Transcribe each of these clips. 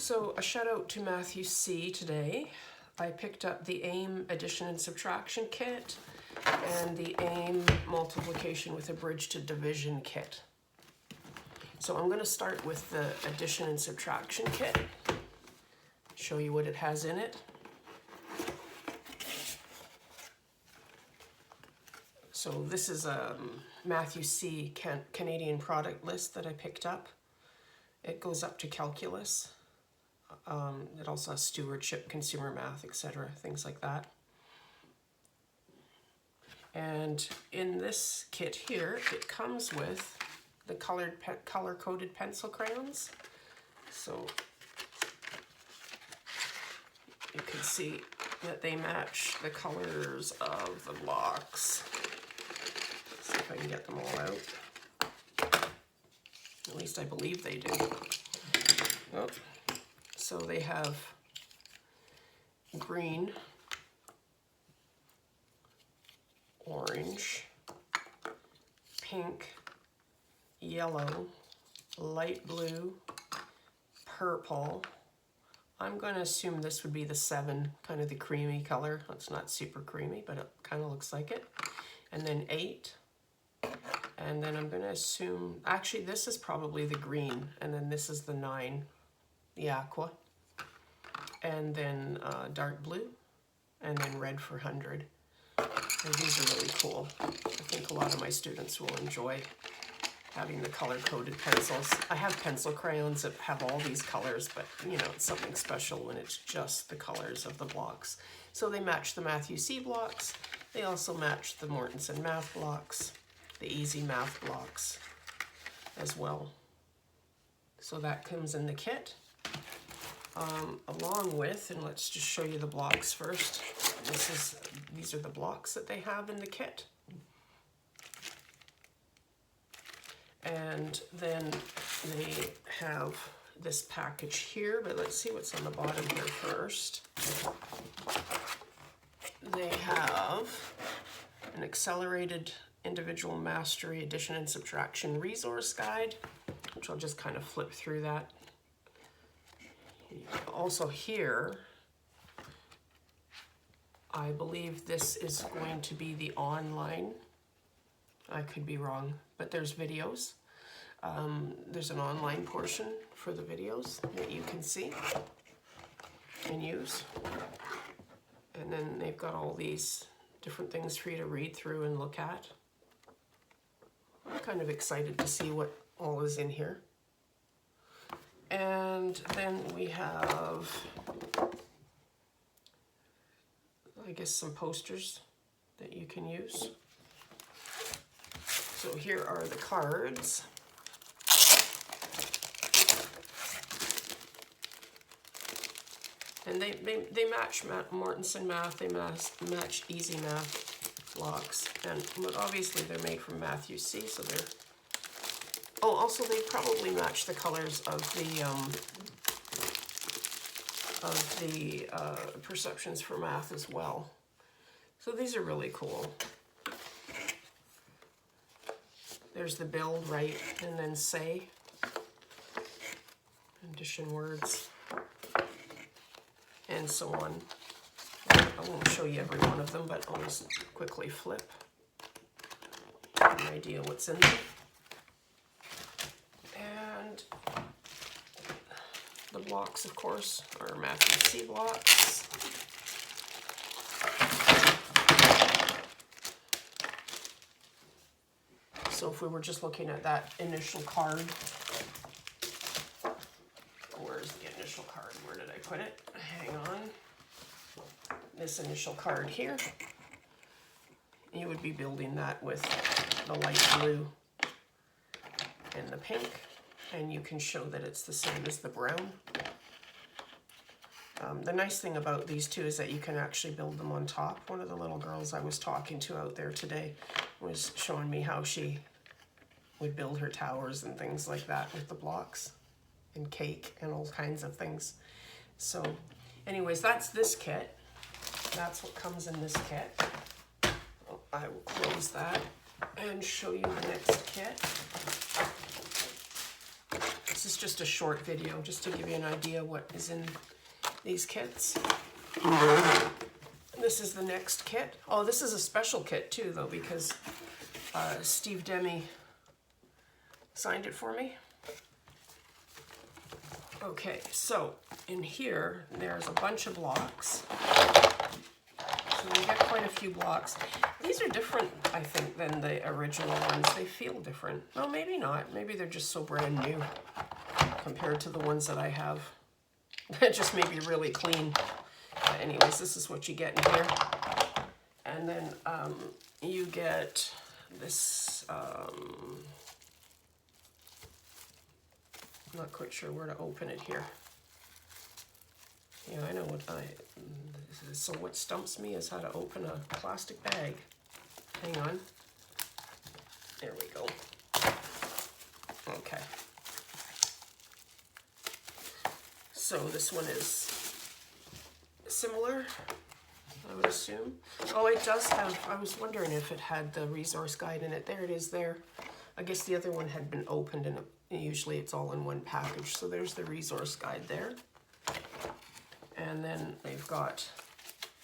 So a shout out to Matthew C today. I picked up the AIM addition and subtraction kit and the AIM multiplication with a bridge to division kit. So I'm going to start with the addition and subtraction kit, show you what it has in it. So this is a Matthew C Canadian product list that I picked up. It goes up to calculus. It also has stewardship, consumer math, etc., things like that. And in this kit here, it comes with the color-coded pencil crayons. So you can see that they match the colors of the blocks. Let's see if I can get them all out. At least I believe they do. Oh. So they have green, orange, pink, yellow, light blue, purple. I'm going to assume this would be the 7, kind of the creamy color. It's not super creamy, but it kind of looks like it. And then 8. And then I'm going to assume, actually this is probably the green, and then this is the 9, the aqua. And then dark blue, and then red for 100. And these are really cool. I think a lot of my students will enjoy having the color-coded pencils. I have pencil crayons that have all these colors, but you know, it's something special when it's just the colors of the blocks. So they match the Matthew C blocks. They also match the Mortensen math blocks, the easy math blocks as well. So that comes in the kit. Along with, and let's just show you the blocks first. These are the blocks that they have in the kit. And then they have this package here, but let's see what's on the bottom here first. They have an accelerated individual mastery addition and subtraction resource guide, which I'll just kind of flip through that. Also here, I believe this is going to be the online. I could be wrong, but there's videos. There's an online portion for the videos that you can see and use. And then they've got all these different things for you to read through and look at. I'm kind of excited to see what all is in here. And then we have, I guess, some posters that you can use. So here are the cards. And they match Mortensen math, they match easy math blocks. But obviously they're made from Matthew C, so they're... Oh, also they probably match the colors of the perceptions for math as well. So these are really cool. There's the build, write, and then say. Addition words. And so on. I won't show you every one of them, but I'll just quickly flip. Get an idea what's in them. And the blocks, of course, are Matthew C blocks. So if we were just looking at that initial card, where's the initial card? Where did I put it? Hang on. This initial card here. You would be building that with the light blue and the pink. And you can show that it's the same as the brown. The nice thing about these two is that you can actually build them on top. One of the little girls I was talking to out there today was showing me how she would build her towers and things like that with the blocks and cake and all kinds of things. So anyways, that's this kit. That's what comes in this kit. I will close that and show you the next kit. This is just a short video, just to give you an idea what is in these kits. This is the next kit. Oh, this is a special kit too, though, because Steve Demi signed it for me. Okay, so in here, there's a bunch of blocks. So we get quite a few blocks. These are different, I think, than the original ones. They feel different. Well, maybe not. Maybe they're just so brand new compared to the ones that I have. It just may be really clean. Anyways, this is what you get in here. And then you get this, I'm not quite sure where to open it here. Yeah, I know what so what stumps me is how to open a plastic bag. Hang on. There we go. Okay. So this one is similar, I would assume. Oh, it does have, I was wondering if it had the resource guide in it. There it is there. I guess the other one had been opened, and usually it's all in one package. So there's the resource guide there. And then they've got,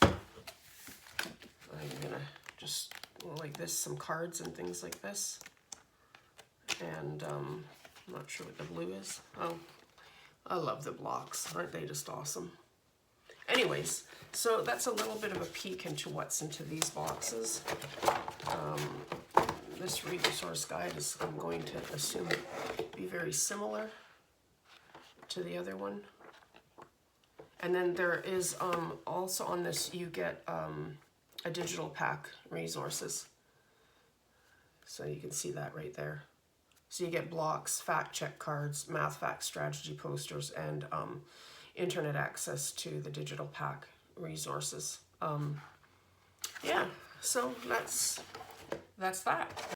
I'm gonna just, like this, some cards and things like this. And I'm not sure what the blue is. Oh, I love the blocks. Aren't they just awesome? Anyways, so that's a little bit of a peek into what's into these boxes. This resource guide is, I'm going to assume, be very similar to the other one. And then there is also on this, you get a digital pack resources. So you can see that right there. So you get blocks, fact check cards, math fact strategy posters, and internet access to the digital pack resources. Yeah, so that's that.